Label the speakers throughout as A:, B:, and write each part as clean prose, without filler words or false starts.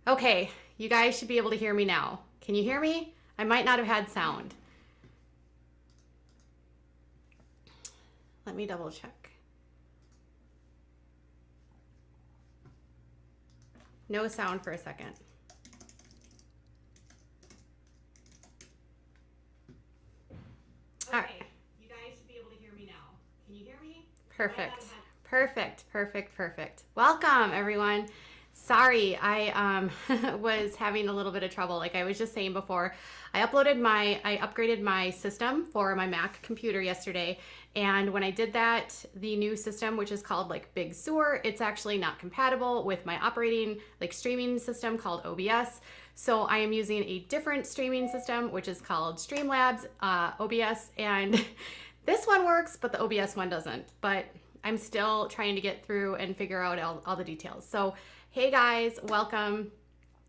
A: Okay, you guys should be able to hear me now. Can you hear me? I might not have had sound. Let me double check. No sound for a second. All right. You guys should be able to hear me now. Can you hear me? Perfect. Perfect. Welcome, everyone. Sorry, I was having a little bit of trouble. Like I was just saying before, I upgraded my system for my Mac computer yesterday. And when I did that, the new system, which is called like Big Sur, it's actually not compatible with my operating like streaming system called OBS. So I am using a different streaming system, which is called Streamlabs OBS. And this one works, but the OBS one doesn't. But I'm still trying to get through and figure out all the details. So, hey guys, welcome.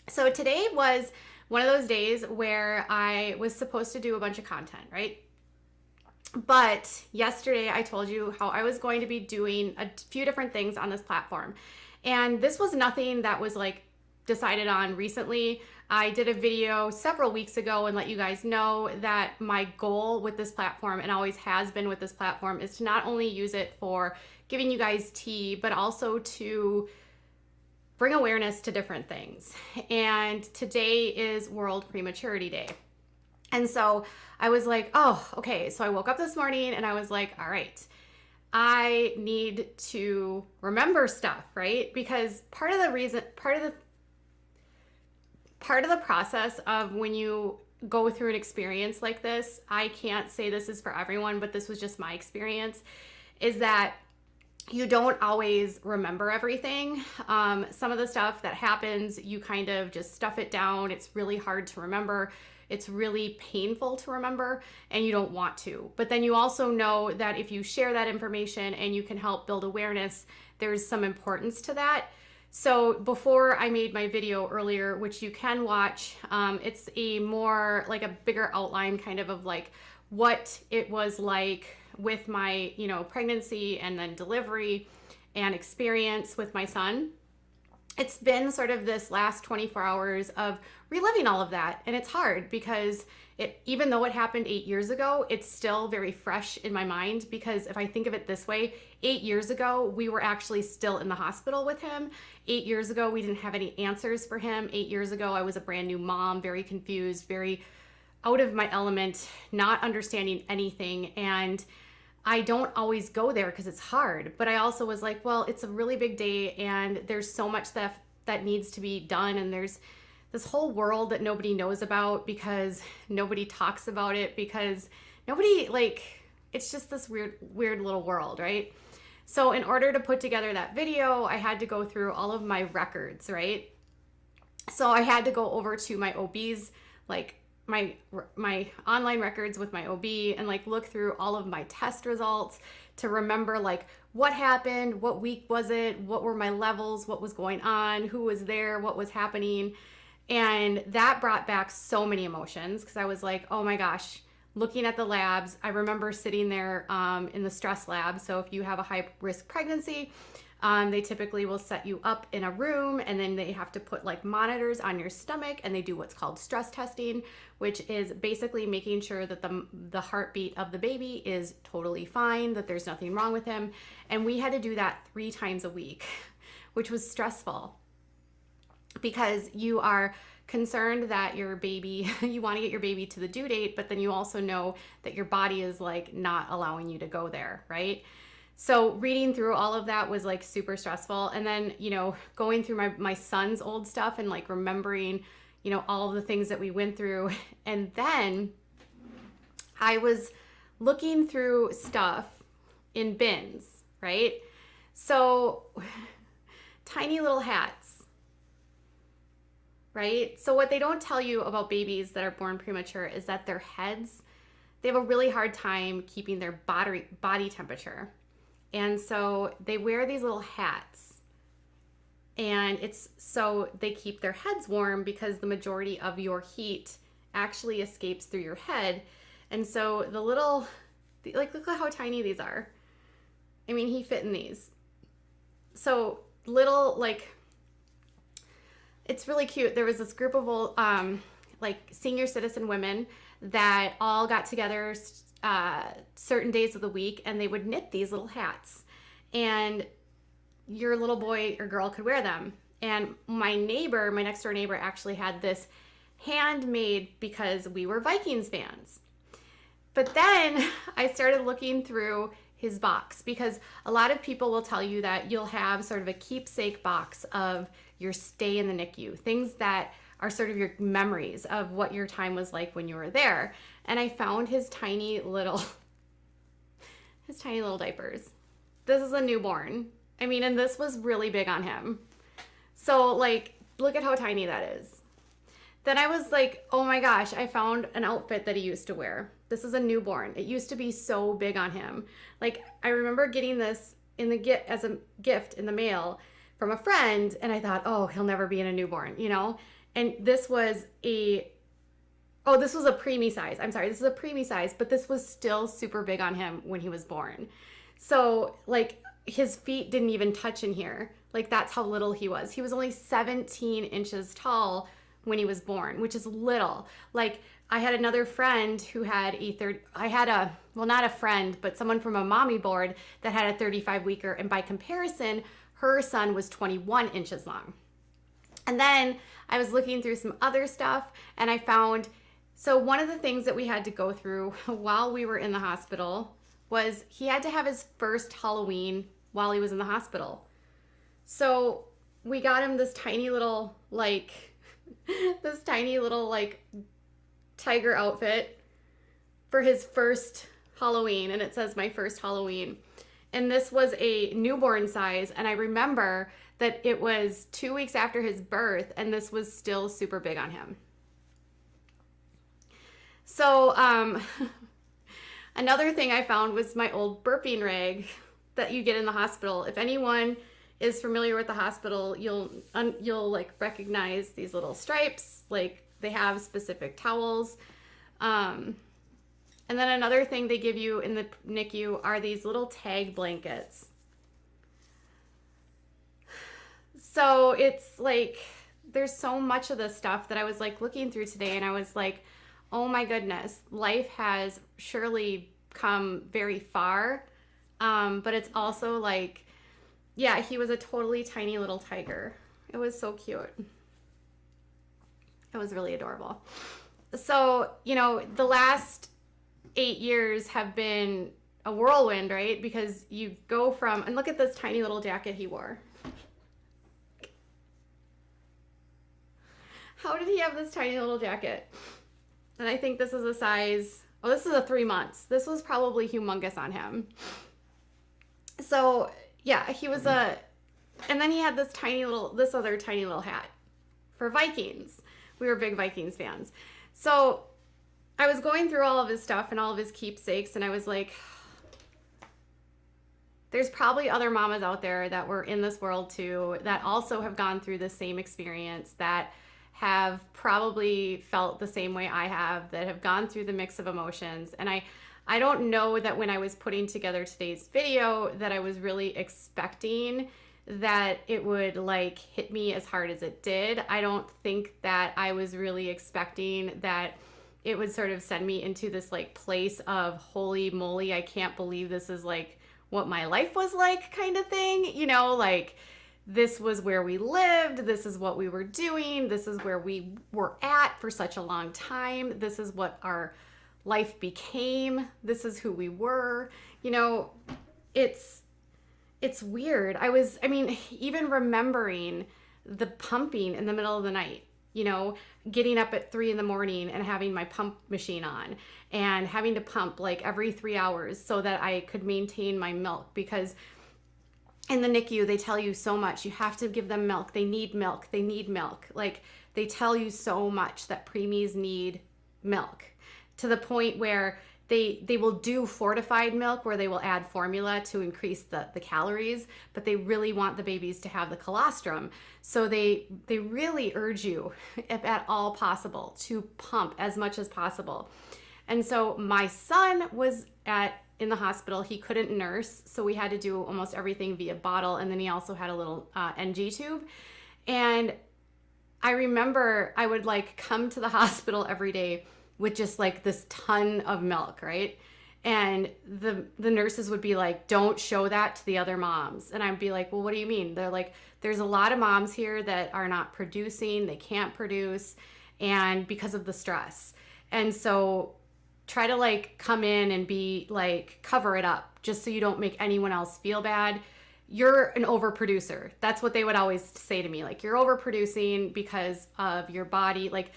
A: So today was one of those days where I was supposed to do a bunch of content, right? But yesterday I told you how I was going to be doing a few different things on this platform. And this was nothing that was like decided on recently. I did a video several weeks ago and let you guys know that my goal with this platform, and always has been with this platform, is to not only use it for giving you guys tea, but also to bring awareness to different things. And today is World Prematurity Day. And so I was like, oh, okay. So I woke up this morning and I was like, all right, I need to remember stuff, right? Because part of the process of when you go through an experience like this, I can't say this is for everyone, but this was just my experience, is that you don't always remember everything. Some of the stuff that happens, you kind of just stuff it down. It's really hard to remember. It's really painful to remember, and you don't want to. But then you also know that if you share that information and you can help build awareness, there's some importance to that. So before I made my video earlier, which you can watch, it's a more like a bigger outline kind of like what it was like with my, pregnancy and then delivery and experience with my son. It's been sort of this last 24 hours of reliving all of that. And it's hard because even though it happened 8 years ago, it's still very fresh in my mind, because if I think of it this way, 8 years ago, we were actually still in the hospital with him. 8 years ago, we didn't have any answers for him. 8 years ago, I was a brand new mom, very confused, very out of my element, not understanding anything. And I don't always go there because it's hard, but I also was like, well, it's a really big day and there's so much that needs to be done. And there's this whole world that nobody knows about because nobody talks about it, because nobody, it's just this weird little world, right? So in order to put together that video, I had to go through all of my records, right? So I had to go over to my OB's, my online records with my OB, and look through all of my test results to remember what happened, what week was it, what were my levels, what was going on, who was there, what was happening. And that brought back so many emotions, because I was like, oh my gosh, looking at the labs. I remember sitting there in the stress lab. So if you have a high risk pregnancy, they typically will set you up in a room, and then they have to put monitors on your stomach, and they do what's called stress testing, which is basically making sure that the heartbeat of the baby is totally fine, that there's nothing wrong with him. And we had to do that 3 times a week, which was stressful, because you are concerned that your baby, you want to get your baby to the due date, but then you also know that your body is not allowing you to go there, right? So reading through all of that was super stressful. And then, going through my son's old stuff and remembering, all of the things that we went through. And then I was looking through stuff in bins, right? So tiny little hats, right? So what they don't tell you about babies that are born premature is that their heads, they have a really hard time keeping their body temperature. And so they wear these little hats, and it's so they keep their heads warm, because the majority of your heat actually escapes through your head. And so look at how tiny these are. I mean, he fit in these. So little It's really cute. There was this group of old, like senior citizen women that all got together certain days of the week, and they would knit these little hats, and your little boy or girl could wear them. And my neighbor, my next door neighbor, actually had this handmade because we were Vikings fans. But then I started looking through his box, because a lot of people will tell you that you'll have sort of a keepsake box of your stay in the NICU, things that are sort of your memories of what your time was like when you were there. And I found his tiny little diapers. This is a newborn. I mean, and this was really big on him. So like, look at how tiny that is. Then I was like, oh my gosh, I found an outfit that he used to wear. This is a newborn. It used to be so big on him. Like, I remember getting this as a gift in the mail from a friend, and I thought, oh, he'll never be in a newborn, you know? And this was a preemie size. I'm sorry, this is a preemie size, but this was still super big on him when he was born. So like, his feet didn't even touch in here. Like, that's how little he was. He was only 17 inches tall when he was born, which is little. Like, I had another friend who had not a friend, but someone from a mommy board that had a 35-weeker, and by comparison, her son was 21 inches long. And then I was looking through some other stuff, and I found, so one of the things that we had to go through while we were in the hospital was he had to have his first Halloween while he was in the hospital. So we got him this tiny little, tiger outfit for his first Halloween, and it says my first Halloween. And this was a newborn size, and I remember that it was 2 weeks after his birth, and this was still super big on him. So another thing I found was my old burping rag that you get in the hospital. If anyone is familiar with the hospital, you'll like recognize these little stripes. Like, they have specific towels. And then another thing they give you in the NICU are these little tag blankets. So it's like, there's so much of this stuff that I was like looking through today, and I was like, oh my goodness, life has surely come very far. But it's also like, yeah, he was a totally tiny little tiger. It was so cute. It was really adorable. So, you know, the last 8 years have been a whirlwind, right? Because you go from, and look at this tiny little jacket he wore. How did he have this tiny little jacket? And I think this is a size, oh, this is a 3 months. This was probably humongous on him. So yeah, he was and then he had this other tiny little hat for Vikings. We were big Vikings fans. So I was going through all of his stuff and all of his keepsakes, and I was like, there's probably other mamas out there that were in this world too, that also have gone through the same experience, that have probably felt the same way I have, that have gone through the mix of emotions. And I don't know that when I was putting together today's video that I was really expecting that it would like hit me as hard as it did. I don't think that I was really expecting that it would sort of send me into this like place of holy moly, I can't believe this is like what my life was like kind of thing. You know, like, this was where we lived, this is what we were doing, this is where we were at for such a long time, this is what our life became, this is who we were. You know, it's weird. Even remembering the pumping in the middle of the night, you know, getting up at 3 a.m. and having my pump machine on and having to pump like every 3 hours so that I could maintain my milk, because in the NICU, they tell you so much. You have to give them milk. They need milk. They need milk. Like, they tell you so much that preemies need milk, to the point where they will do fortified milk where they will add formula to increase the calories, but they really want the babies to have the colostrum. So they really urge you, if at all possible, to pump as much as possible. And so my son was in the hospital. He couldn't nurse, so we had to do almost everything via bottle, and then he also had a little NG tube. And I remember I would like come to the hospital every day with just like this ton of milk, right? And the nurses would be like, don't show that to the other moms. And I'd be like, well, what do you mean? They're like, there's a lot of moms here that are not producing, they can't produce, and because of the stress. And so try to like come in and be like, cover it up just so you don't make anyone else feel bad. You're an overproducer. That's what they would always say to me. Like, you're overproducing because of your body. Like,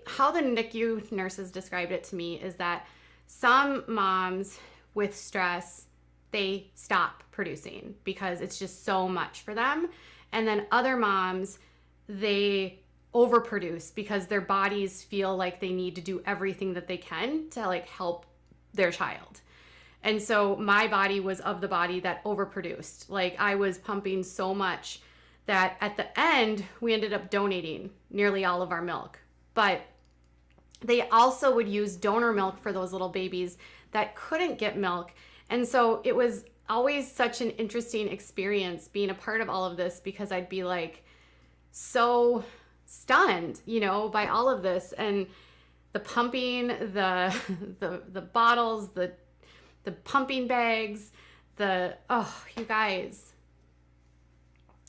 A: how the NICU nurses described it to me is that some moms with stress, they stop producing because it's just so much for them. And then other moms, they overproduce because their bodies feel like they need to do everything that they can to like help their child. And so my body was of the body that overproduced. Like, I was pumping so much that at the end, we ended up donating nearly all of our milk. But they also would use donor milk for those little babies that couldn't get milk. And so it was always such an interesting experience being a part of all of this, because I'd be like so stunned, you know, by all of this, and the pumping, the bottles, the pumping bags, you guys.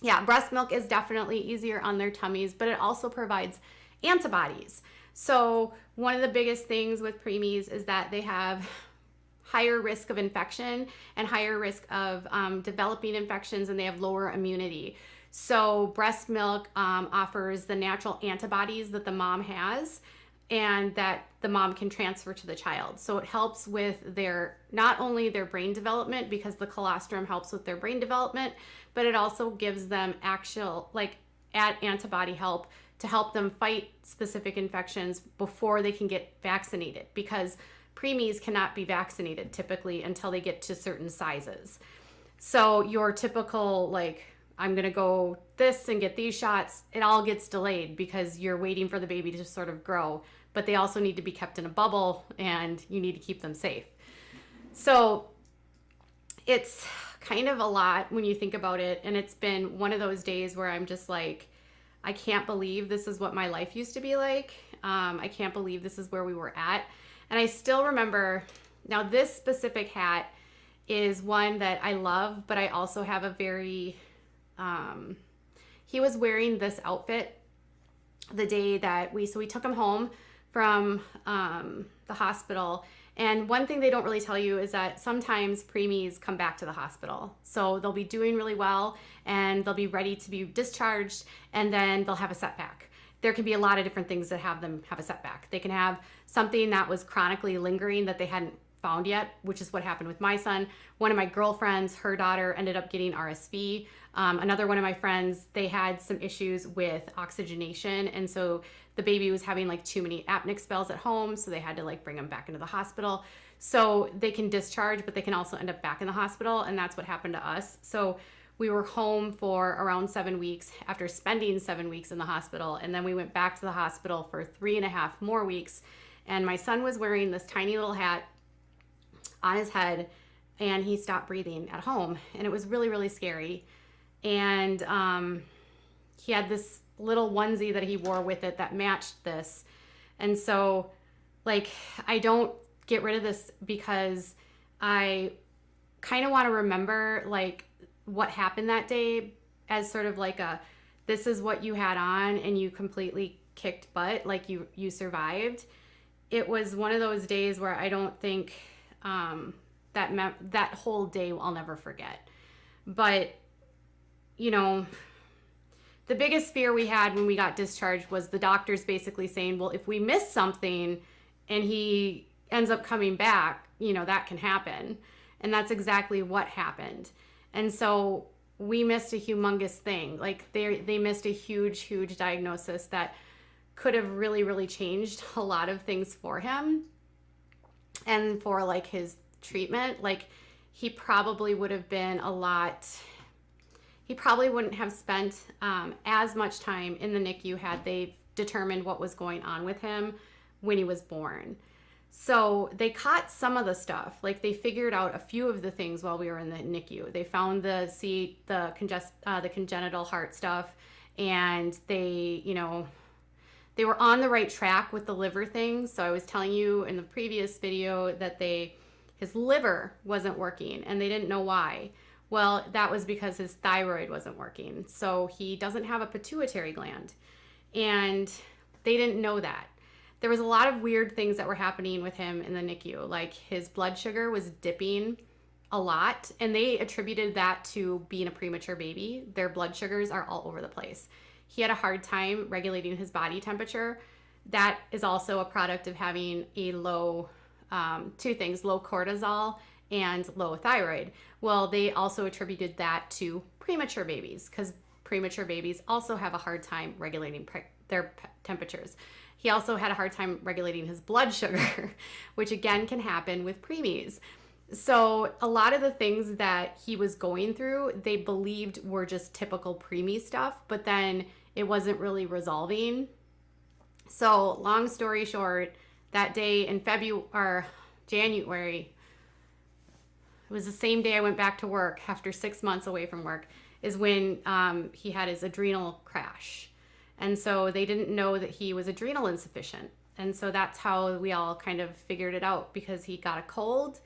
A: Yeah, breast milk is definitely easier on their tummies, but it also provides antibodies. So one of the biggest things with preemies is that they have higher risk of infection and higher risk of developing infections, and they have lower immunity. So breast milk offers the natural antibodies that the mom has and that the mom can transfer to the child. So it helps with not only their brain development, because the colostrum helps with their brain development, but it also gives them actual antibody help to help them fight specific infections before they can get vaccinated, because preemies cannot be vaccinated typically until they get to certain sizes. So your typical, like, I'm going to go this and get these shots, it all gets delayed because you're waiting for the baby to sort of grow, but they also need to be kept in a bubble and you need to keep them safe. So it's kind of a lot when you think about it. And it's been one of those days where I'm just like, I can't believe this is what my life used to be like. I can't believe this is where we were at. And I still remember, now this specific hat is one that I love, but I also have a very, he was wearing this outfit the day that we took him home from the hospital. And one thing they don't really tell you is that sometimes preemies come back to the hospital. So they'll be doing really well and they'll be ready to be discharged, and then they'll have a setback. There can be a lot of different things that have them have a setback. They can have something that was chronically lingering that they hadn't found yet, which is what happened with my son. One of my girlfriends, her daughter ended up getting RSV. Another one of my friends, they had some issues with oxygenation, and so the baby was having like too many apneic spells at home, so they had to like bring him back into the hospital. So they can discharge, but they can also end up back in the hospital, and that's what happened to us. So we were home for around 7 weeks after spending 7 weeks in the hospital, and then we went back to the hospital for 3.5 more weeks, and my son was wearing this tiny little hat on his head, and he stopped breathing at home, and it was really, really scary. And he had this little onesie that he wore with it that matched this. And so, like, I don't get rid of this because I kind of want to remember, like, what happened that day as sort of like this is what you had on and you completely kicked butt, like you survived. It was one of those days where I don't think that whole day I'll never forget. But, you know, the biggest fear we had when we got discharged was the doctors basically saying, well, if we miss something and he ends up coming back, you know, that can happen. And that's exactly what happened. And so we missed a humongous thing. Like they missed a huge, huge diagnosis that could have really, really changed a lot of things for him. And for like his treatment, like he probably would have been he probably wouldn't have spent as much time in the NICU had they determined what was going on with him when he was born. So they caught some of the stuff, like they figured out a few of the things while we were in the NICU. They found the congenital heart stuff, and they, they were on the right track with the liver thing. So I was telling you in the previous video that his liver wasn't working and they didn't know why. Well, that was because his thyroid wasn't working. So he doesn't have a pituitary gland. And they didn't know that. There was a lot of weird things that were happening with him in the NICU. Like his blood sugar was dipping a lot, and they attributed that to being a premature baby. Their blood sugars are all over the place. He had a hard time regulating his body temperature. That is also a product of having a low, two things, low cortisol and low thyroid. Well, they also attributed that to premature babies because premature babies also have a hard time regulating their temperatures. He also had a hard time regulating his blood sugar, which again can happen with preemies. So a lot of the things that he was going through, they believed were just typical preemie stuff, but then it wasn't really resolving. So long story short, that day in January, it was the same day I went back to work after 6 months away from work, is when he had his adrenal crash. And so they didn't know that he was adrenal insufficient. And so that's how we all kind of figured it out, because he got a cold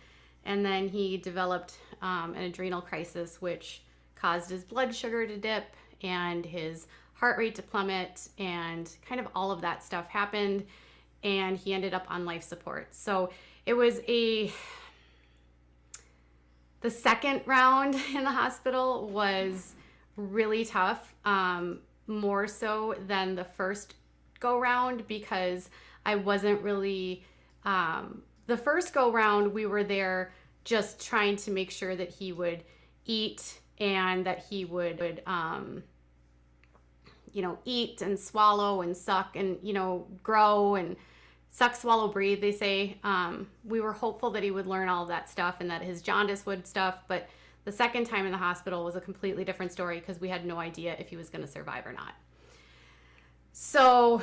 A: and then he developed an adrenal crisis, which caused his blood sugar to dip and his heart rate to plummet, and kind of all of that stuff happened, and he ended up on life support. So it was the second round in the hospital was really tough, more so than the first go round, because I wasn't really, the first go round, we were there just trying to make sure that he would eat and that he would, eat and swallow and suck and, grow and suck, swallow, breathe, they say. We were hopeful that he would learn all of that stuff and that his jaundice would stuff, but the second time in the hospital was a completely different story because we had no idea if he was going to survive or not. So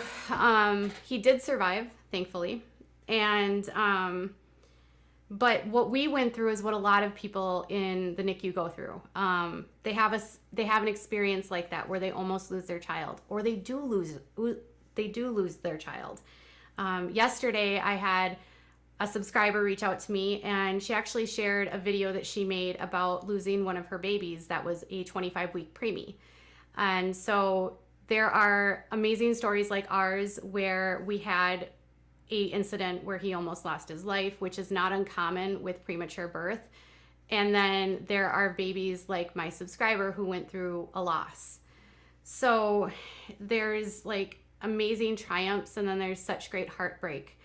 A: he did survive, thankfully. And but what we went through is what a lot of people in the NICU go through. They have an experience like that where they almost lose their child, or they do lose their child. Yesterday, I had a subscriber reach out to me, and she actually shared a video that she made about losing one of her babies that was a 25-week preemie. And so there are amazing stories like ours where we had a incident where he almost lost his life, which is not uncommon with premature birth. And then there are babies like my subscriber who went through a loss. So there's like amazing triumphs, and then there's such great heartbreak.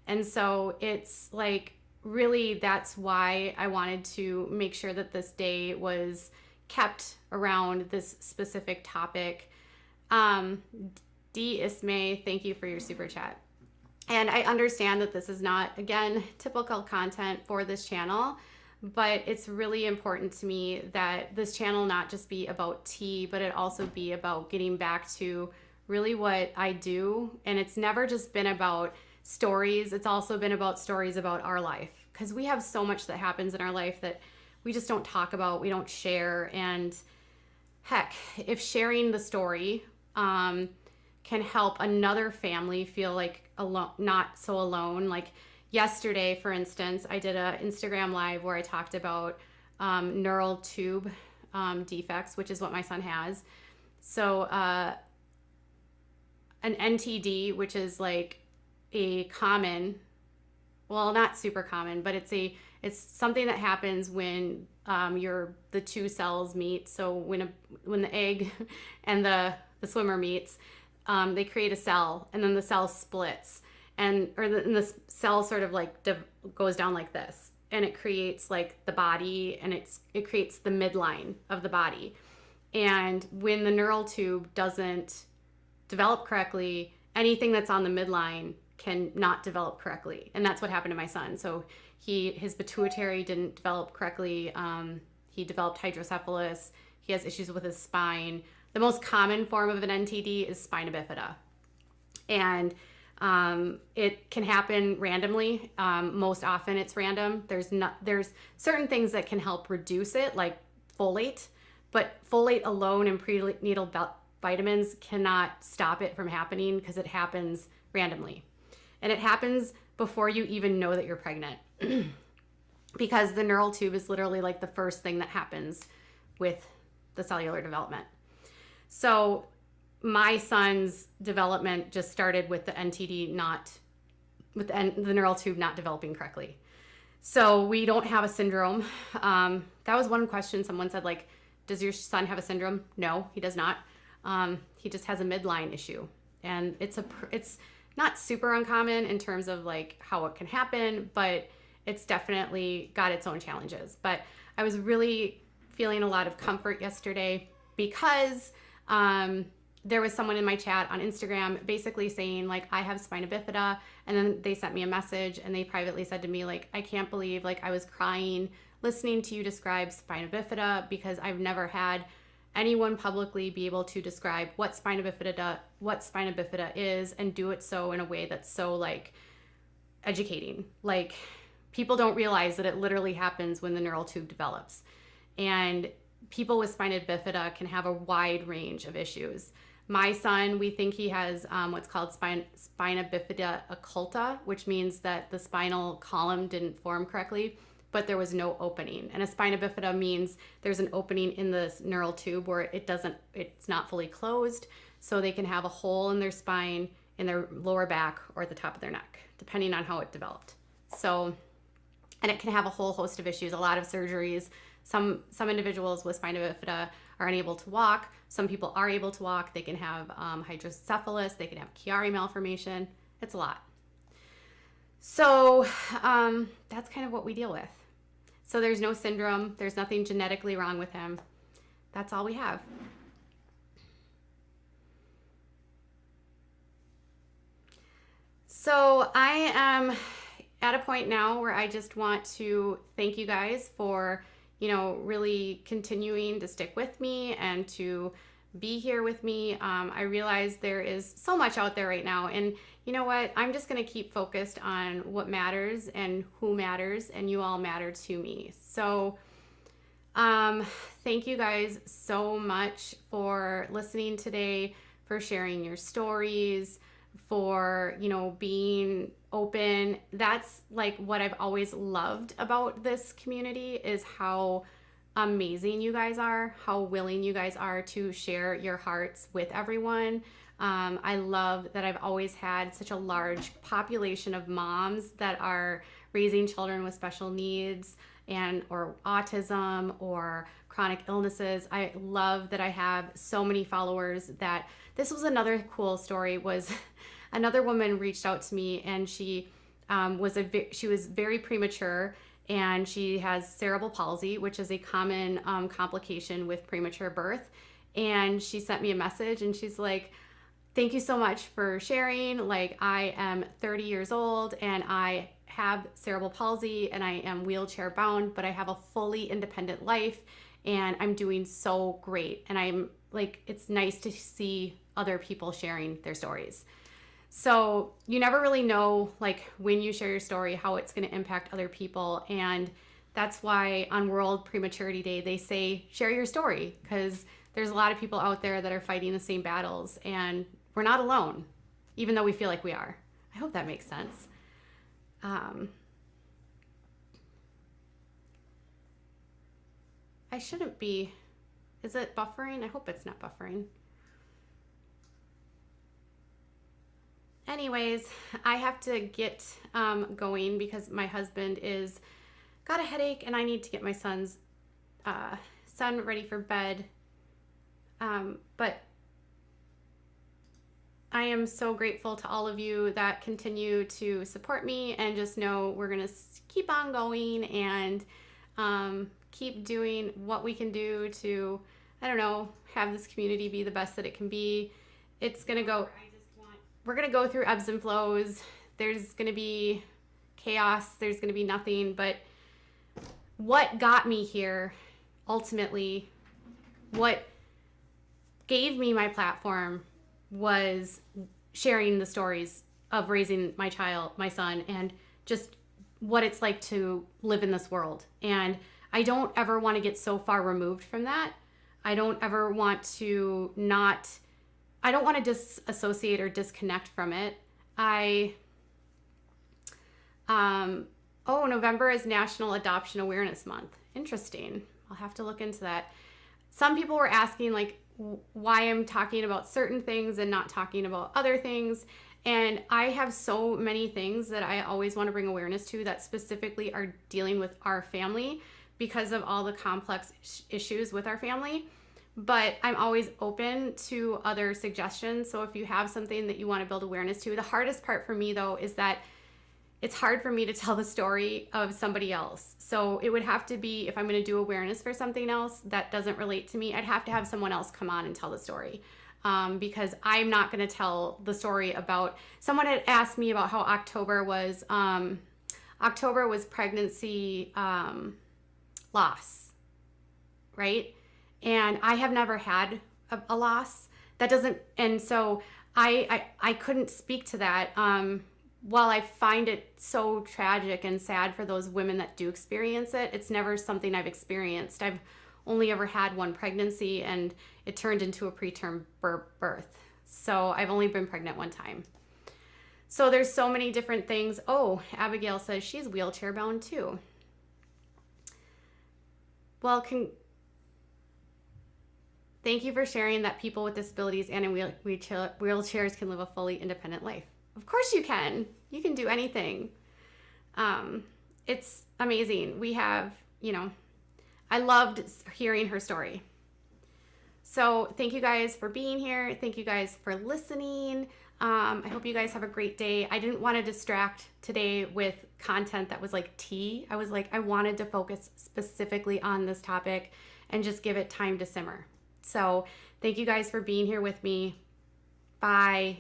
A: And so it's like, really, that's why I wanted to make sure that this day was kept around this specific topic. D. Ismay, thank you for your super chat. And I understand that this is not, again, typical content for this channel, but it's really important to me that this channel not just be about tea, but it also be about getting back to really what I do. And it's never just been about stories. It's also been about stories about our life, because we have so much that happens in our life that we just don't talk about, we don't share. And heck, if sharing the story can help another family feel like alone, not so alone. Like yesterday, for instance, I did an Instagram live where I talked about neural tube defects, which is what my son has. So an NTD, which is like a common, well, not super common, but it's something that happens when the two cells meet. So when the egg and the swimmer meets, they create a cell, and then the cell splits, and the cell sort of like goes down like this, and it creates like the body, and it creates the midline of the body. And when the neural tube doesn't develop correctly, anything that's on the midline can not develop correctly. And that's what happened to my son. So his pituitary didn't develop correctly. He developed hydrocephalus. He has issues with his spine. The most common form of an NTD is spina bifida. And it can happen randomly. Most often it's random. There's certain things that can help reduce it, like folate, but folate alone and prenatal vitamins cannot stop it from happening because it happens randomly. And it happens before you even know that you're pregnant. Because the neural tube is literally like the first thing that happens with the cellular development. So my son's development just started with the NTD the neural tube not developing correctly. So we don't have a syndrome. That was one question someone said, like, does your son have a syndrome? No, he does not. He just has a midline issue. And it's not super uncommon in terms of like how it can happen, but it's definitely got its own challenges. But I was really feeling a lot of comfort yesterday because there was someone in my chat on Instagram basically saying like, I have spina bifida. And then they sent me a message and they privately said to me, like, I can't believe, like, I was crying listening to you describe spina bifida because I've never had anyone publicly be able to describe what spina bifida is and do it so in a way that's so like educating. Like, people don't realize that it literally happens when the neural tube develops. And people with spina bifida can have a wide range of issues. My son, we think he has what's called spina bifida occulta, which means that the spinal column didn't form correctly, but there was no opening. And a spina bifida means there's an opening in the neural tube where it's not fully closed, so they can have a hole in their spine, in their lower back, or at the top of their neck, depending on how it developed. So, and it can have a whole host of issues, a lot of surgeries. Some individuals with spina bifida are unable to walk. Some people are able to walk. They can have hydrocephalus. They can have Chiari malformation. It's a lot. So that's kind of what we deal with. So there's no syndrome. There's nothing genetically wrong with him. That's all we have. So I am at a point now where I just want to thank you guys for, really continuing to stick with me and to be here with me. I realize there is so much out there right now, and you know what? I'm just going to keep focused on what matters and who matters, and you all matter to me. So thank you guys so much for listening today, for sharing your stories, for, being open. That's like what I've always loved about this community, is how amazing you guys are, how willing you guys are to share your hearts with everyone. I love that I've always had such a large population of moms that are raising children with special needs or autism or chronic illnesses. I love that I have so many followers. That this was another cool story. Was another woman reached out to me, and she was very premature, and she has cerebral palsy, which is a common complication with premature birth. And she sent me a message, and she's like, thank you so much for sharing. Like, I am 30 years old and I have cerebral palsy and I am wheelchair bound, but I have a fully independent life and I'm doing so great. And I'm like, it's nice to see other people sharing their stories. So you never really know, like, when you share your story, how it's going to impact other people. And that's why on World Prematurity Day, they say, share your story, because there's a lot of people out there that are fighting the same battles, and we're not alone, even though we feel like we are. I hope that makes sense. I shouldn't be, is it buffering? I hope it's not buffering. Anyways, I have to get going because my husband got a headache and I need to get my son ready for bed. But I am so grateful to all of you that continue to support me, and just know we're going to keep on going and keep doing what we can do to, have this community be the best that it can be. It's going to go, we're going to go through ebbs and flows. There's going to be chaos. There's going to be nothing. But what got me here, ultimately, what gave me my platform, was sharing the stories of raising my son, and just what it's like to live in this world. And I don't ever want to get so far removed from that. I don't ever want to not I don't want to disassociate or disconnect from it. November is National Adoption Awareness Month. Interesting. I'll have to look into that. Some people were asking like why I'm talking about certain things and not talking about other things. And I have so many things that I always want to bring awareness to that specifically are dealing with our family because of all the complex issues with our family. But I'm always open to other suggestions. So if you have something that you want to build awareness to, the hardest part for me though is that it's hard for me to tell the story of somebody else. So it would have to be, if I'm going to do awareness for something else that doesn't relate to me, I'd have to have someone else come on and tell the story. Because I'm not going to tell the story about, someone had asked me about how October was pregnancy loss, right? And I have never had a loss. That doesn't, and so I couldn't speak to that. While I find it so tragic and sad for those women that do experience it, it's never something I've experienced. I've only ever had one pregnancy and it turned into a preterm birth. So I've only been pregnant one time. So there's so many different things. Oh, Abigail says she's wheelchair bound too. Well, thank you for sharing that people with disabilities and in wheelchairs can live a fully independent life. Of course you can. You can do anything. It's amazing. We have, I loved hearing her story. So thank you guys for being here. Thank you guys for listening. I hope you guys have a great day. I didn't want to distract today with content that was like tea. I was like, I wanted to focus specifically on this topic and just give it time to simmer. So thank you guys for being here with me. Bye.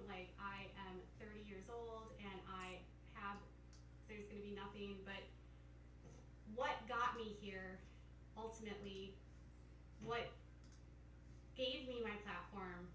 A: Like I am 30 years old and there's going to be nothing, but what got me here ultimately, what gave me my platform